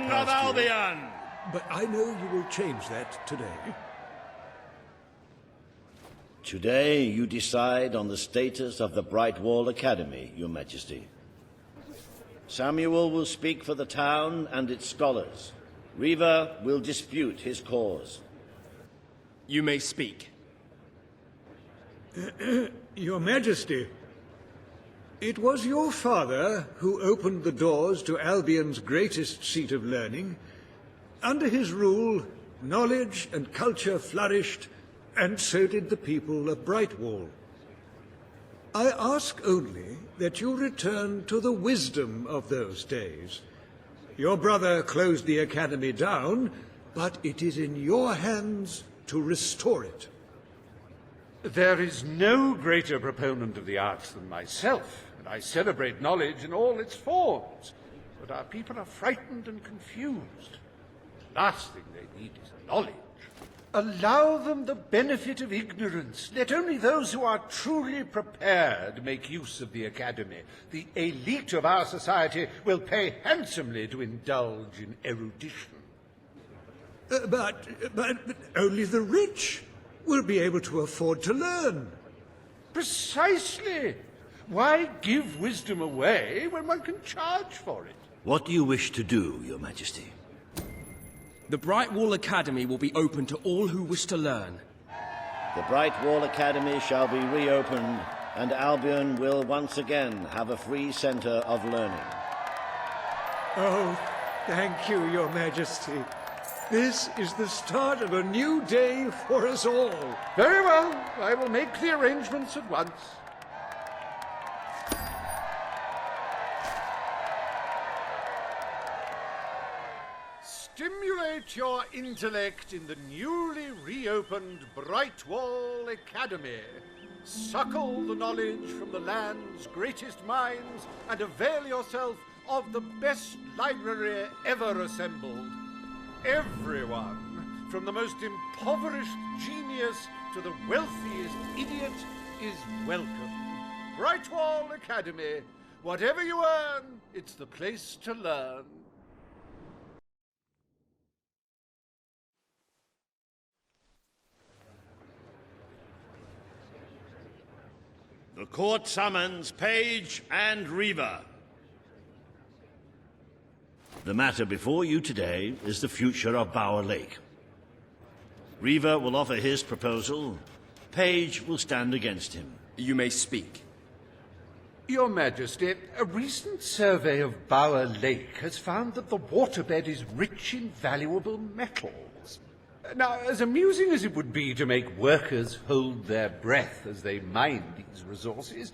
King of Albion! But I know you will change that today. Today you decide on the status of the Brightwall Academy, Your Majesty. Samuel will speak for the town and its scholars. Riva will dispute his cause. You may speak. Your Majesty, it was your father who opened the doors to Albion's greatest seat of learning. Under his rule, knowledge and culture flourished, and so did the people of Brightwall. I ask only that you return to the wisdom of those days. Your brother closed the academy down, but it is in your hands to restore it. There is no greater proponent of the arts than myself, and I celebrate knowledge in all its forms. But our people are frightened and confused. The last thing they need is knowledge. Allow them the benefit of ignorance. Let only those who are truly prepared make use of the academy. The elite of our society will pay handsomely to indulge in erudition. But only the rich will be able to afford to learn. Precisely. Why give wisdom away when one can charge for it? What do you wish to do, Your Majesty? The Brightwall Academy will be open to all who wish to learn. The Brightwall Academy shall be reopened, and Albion will once again have a free centre of learning. Oh, thank you, Your Majesty. This is the start of a new day for us all. Very well. I will make the arrangements at once. Stimulate your intellect in the newly reopened Brightwall Academy. Suckle the knowledge from the land's greatest minds and avail yourself of the best library ever assembled. Everyone, from the most impoverished genius to the wealthiest idiot, is welcome. Brightwall Academy. Whatever you earn, it's the place to learn. The court summons Page and Riva. The matter before you today is the future of Bower Lake. Riva will offer his proposal. Page will stand against him. You may speak. Your Majesty, a recent survey of Bower Lake has found that the waterbed is rich in valuable metals. Now, as amusing as it would be to make workers hold their breath as they mine these resources,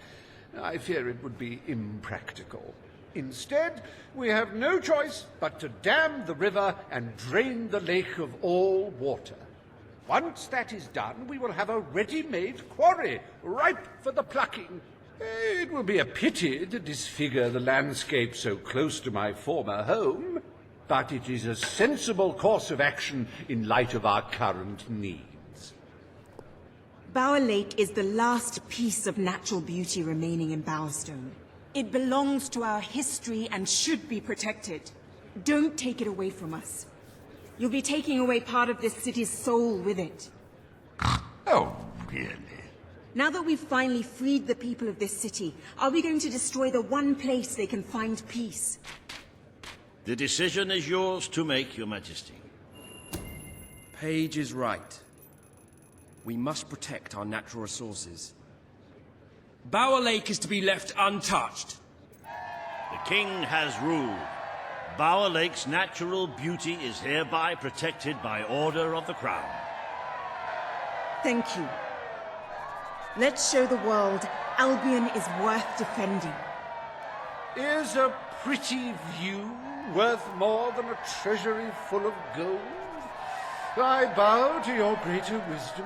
I fear it would be impractical. Instead, we have no choice but to dam the river and drain the lake of all water. Once that is done, we will have a ready-made quarry, ripe for the plucking. It will be a pity to disfigure the landscape so close to my former home, but it is a sensible course of action in light of our current needs. Bower Lake is the last piece of natural beauty remaining in Bowerstone. It belongs to our history and should be protected. Don't take it away from us. You'll be taking away part of this city's soul with it. Oh, really? Now that we've finally freed the people of this city, are we going to destroy the one place they can find peace? The decision is yours to make, Your Majesty. Page is right. We must protect our natural resources. Bower Lake is to be left untouched. The King has ruled. Bower Lake's natural beauty is hereby protected by order of the Crown. Thank you. Let's show the world Albion is worth defending. Is a pretty view worth more than a treasury full of gold? I bow to your greater wisdom.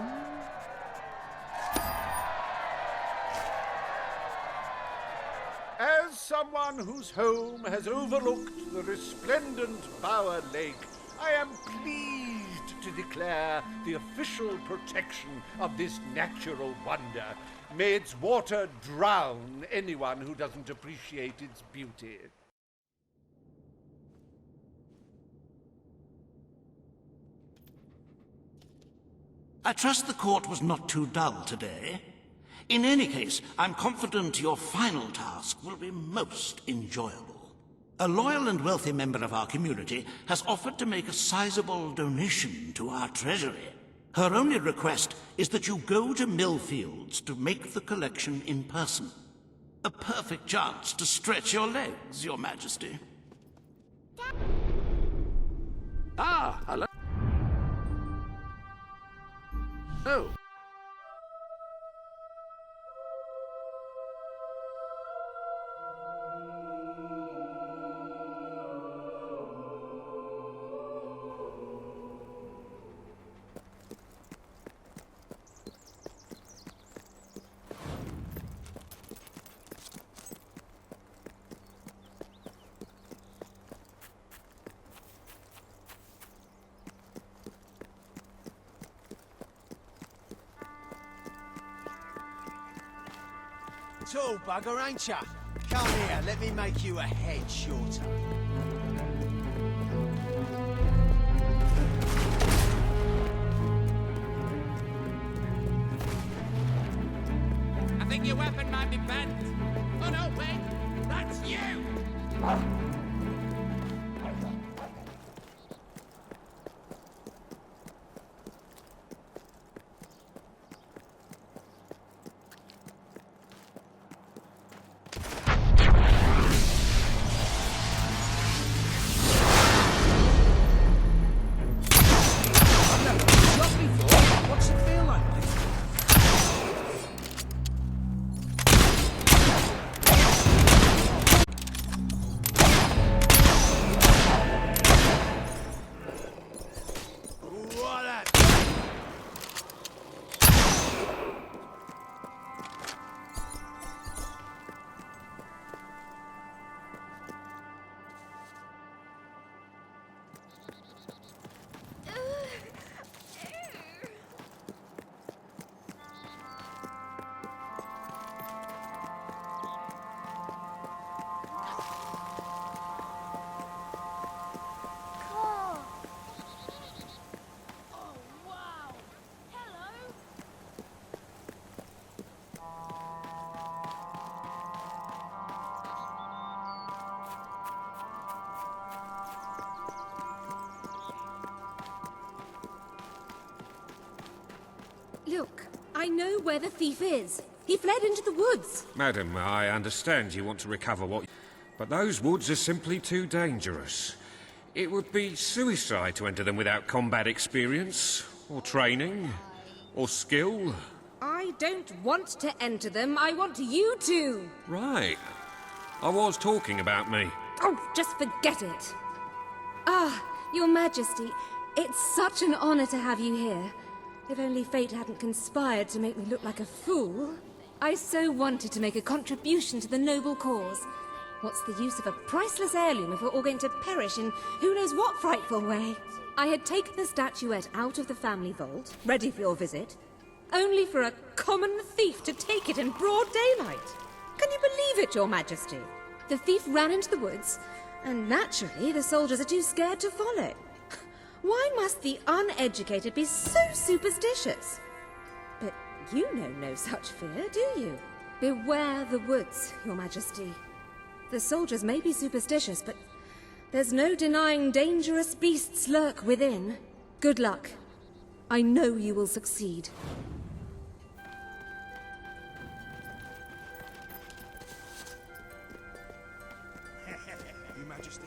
As someone whose home has overlooked the resplendent Bower Lake, I am pleased to declare the official protection of this natural wonder. May its water drown anyone who doesn't appreciate its beauty. I trust the court was not too dull today. In any case, I'm confident your final task will be most enjoyable. A loyal and wealthy member of our community has offered to make a sizable donation to our treasury. Her only request is that you go to Millfields to make the collection in person. A perfect chance to stretch your legs, Your Majesty. Ah, hello. Oh. Tall bugger, ain't ya? Come here, let me make you a head shorter. I think your weapon might be bent. Oh no, wait! That's you! What's it feel like, mate? What a... Look, I know where the thief is. He fled into the woods. Madam, I understand you want to recover what... But those woods are simply too dangerous. It would be suicide to enter them without combat experience, or training, or skill. I don't want to enter them. I want you to. Right. I was talking about me. Oh, just forget it. Ah, Your Majesty, it's such an honor to have you here. If only fate hadn't conspired to make me look like a fool. I so wanted to make a contribution to the noble cause. What's the use of a priceless heirloom if we're all going to perish in who knows what frightful way? I had taken the statuette out of the family vault, ready for your visit, only for a common thief to take it in broad daylight. Can you believe it, Your Majesty? The thief ran into the woods, and naturally the soldiers are too scared to follow. Why must the uneducated be so superstitious? But you know no such fear, do you? Beware the woods, Your Majesty. The soldiers may be superstitious, but there's no denying dangerous beasts lurk within. Good luck. I know you will succeed. Your Majesty.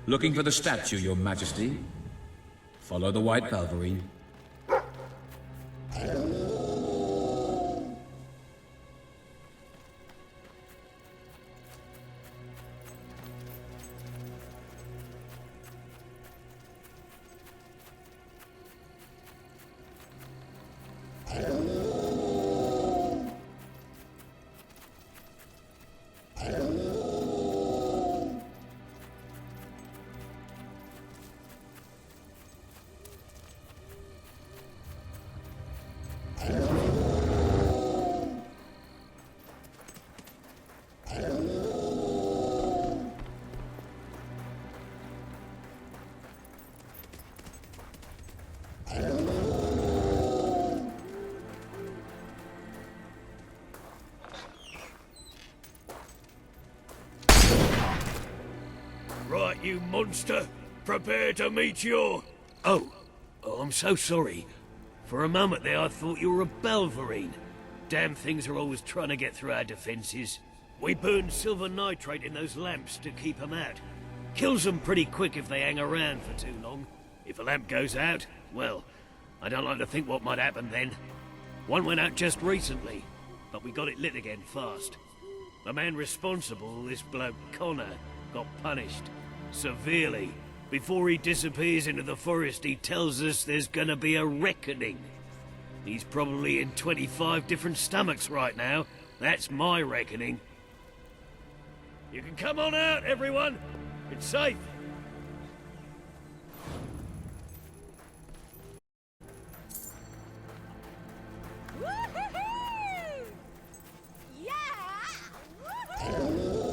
Looking for the statue, Your Majesty. Follow the white Valverine. you monster. Prepare to meet your... Oh, I'm so sorry. For a moment there I thought you were a Belverine. Damn things are always trying to get through our defenses. We burn silver nitrate in those lamps to keep them out. Kills them pretty quick if they hang around for too long. If a lamp goes out, well, I don't like to think what might happen then. One went out just recently, but we got it lit again fast. The man responsible, this bloke Connor, got punished. Severely. Before he disappears into the forest, he tells us there's gonna be a reckoning. He's probably in 25 different stomachs right now. That's my reckoning. You can come on out, everyone. It's safe. Woo-hoo-hoo! Yeah! Woo-hoo!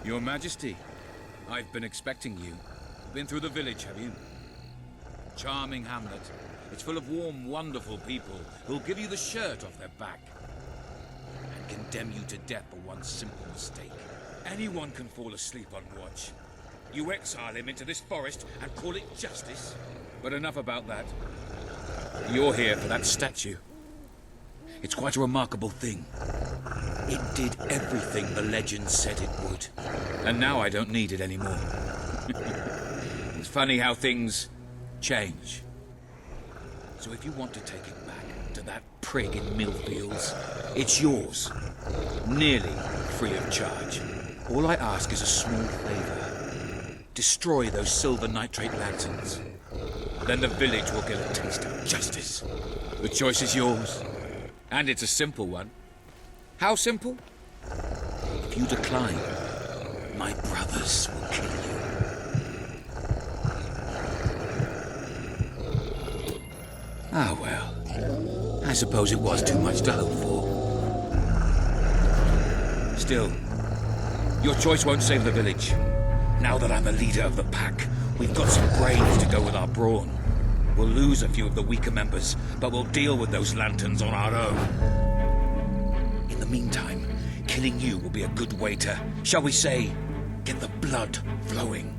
Your Majesty, I've been expecting you. Been through the village, have you? Charming hamlet. It's full of warm, wonderful people who'll give you the shirt off their back and condemn you to death for one simple mistake. Anyone can fall asleep on watch. You exile him into this forest and call it justice. But enough about that. You're here for that statue. It's quite a remarkable thing. It did everything the legend said it would. And now I don't need it anymore. It's funny how things change. So if you want to take it back to that prig in Millfields, it's yours. Nearly free of charge. All I ask is a small favor. Destroy those silver nitrate lanterns. Then the village will get a taste of justice. The choice is yours. And it's a simple one. How simple? If you decline, my brothers will kill you. Ah, well. I suppose it was too much to hope for. Still, your choice won't save the village. Now that I'm the leader of the pack, we've got some brains to go with our brawn. We'll lose a few of the weaker members, but we'll deal with those lanterns on our own. In the meantime, killing you will be a good way to, shall we say, get the blood flowing.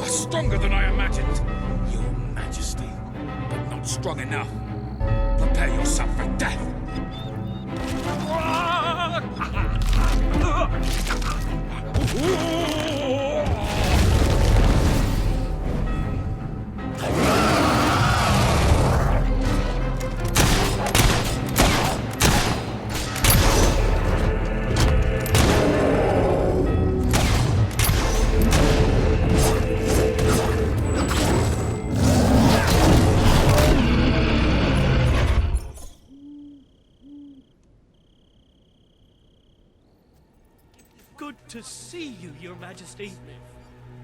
Stronger than I imagined, Your Majesty, but not strong enough. Prepare yourself for death. good to see you, Your Majesty.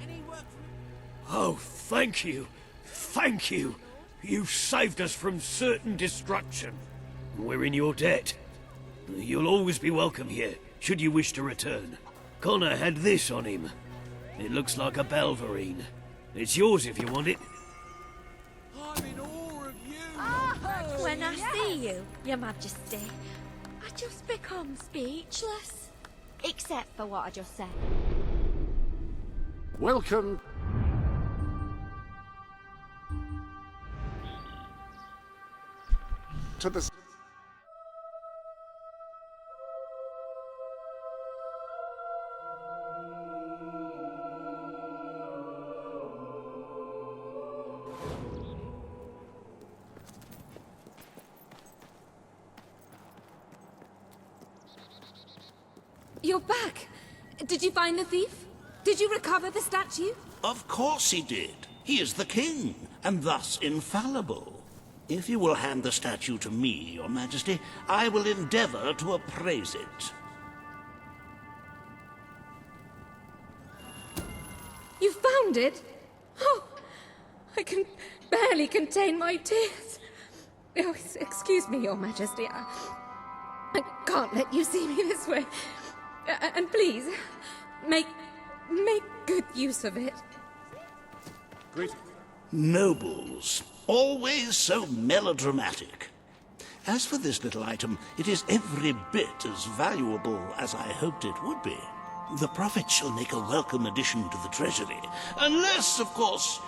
Any work for Oh, thank you. Thank you. You've saved us from certain destruction. We're in your debt. You'll always be welcome here, should you wish to return. Connor had this on him. It looks like a Belverine. It's yours if you want it. I'm in awe of you. When I see you, Your Majesty, I just become speechless. Except for what I just said. Welcome. To the... You're back. Did you find the thief? Did you recover the statue? Of course he did. He is the king, and thus infallible. If you will hand the statue to me, Your Majesty, I will endeavor to appraise it. You found it? Oh, I can barely contain my tears. Oh, excuse me, Your Majesty. I can't let you see me this way. And please, make good use of it. Great. Nobles, always so melodramatic. As for this little item, it is every bit as valuable as I hoped it would be. The profit shall make a welcome addition to the treasury, unless, of course,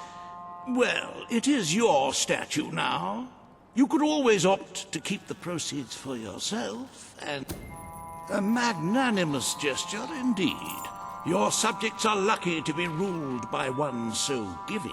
well, it is your statue now. You could always opt to keep the proceeds for yourself, and... A magnanimous gesture indeed. Your subjects are lucky to be ruled by one so giving.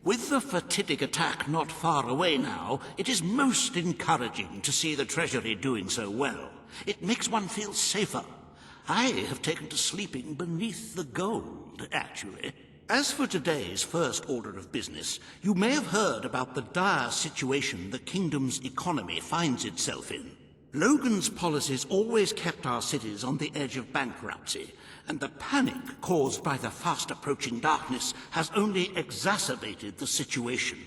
With the fatidic attack not far away now, it is most encouraging to see the Treasury doing so well. It makes one feel safer. I have taken to sleeping beneath the gold, actually. As for today's first order of business, you may have heard about the dire situation the kingdom's economy finds itself in. Logan's policies always kept our cities on the edge of bankruptcy, and the panic caused by the fast-approaching darkness has only exacerbated the situation.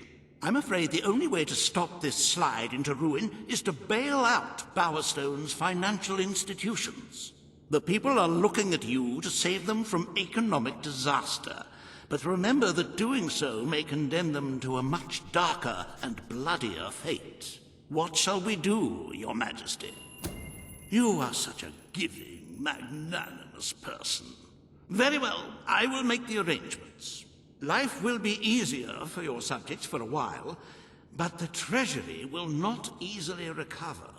I'm afraid the only way to stop this slide into ruin is to bail out Bowerstone's financial institutions. The people are looking at you to save them from economic disaster, but remember that doing so may condemn them to a much darker and bloodier fate. What shall we do, Your Majesty? You are such a giving, magnanimous person. Very well, I will make the arrangements. Life will be easier for your subjects for a while, but the Treasury will not easily recover.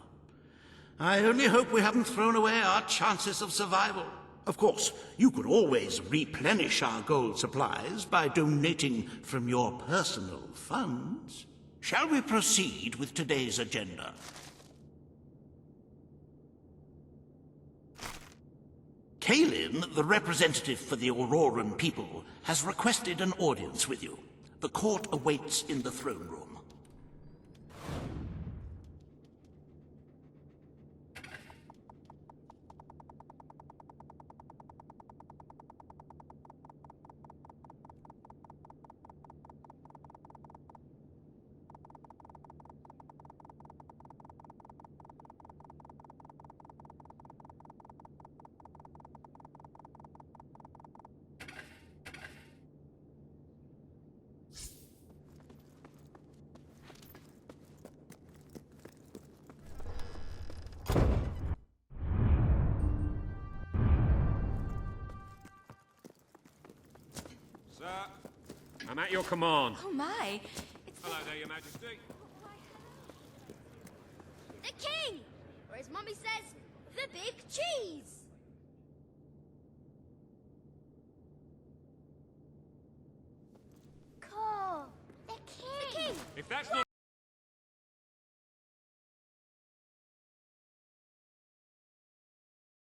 I only hope we haven't thrown away our chances of survival. Of course, you could always replenish our gold supplies by donating from your personal funds. Shall we proceed with today's agenda? Kalin, the representative for the Auroran people, has requested an audience with you. The court awaits in the throne room. Sir, I'm at your command. Oh my! Hello there, Your Majesty. The king! Or as Mummy says, the big cheese! If that's not...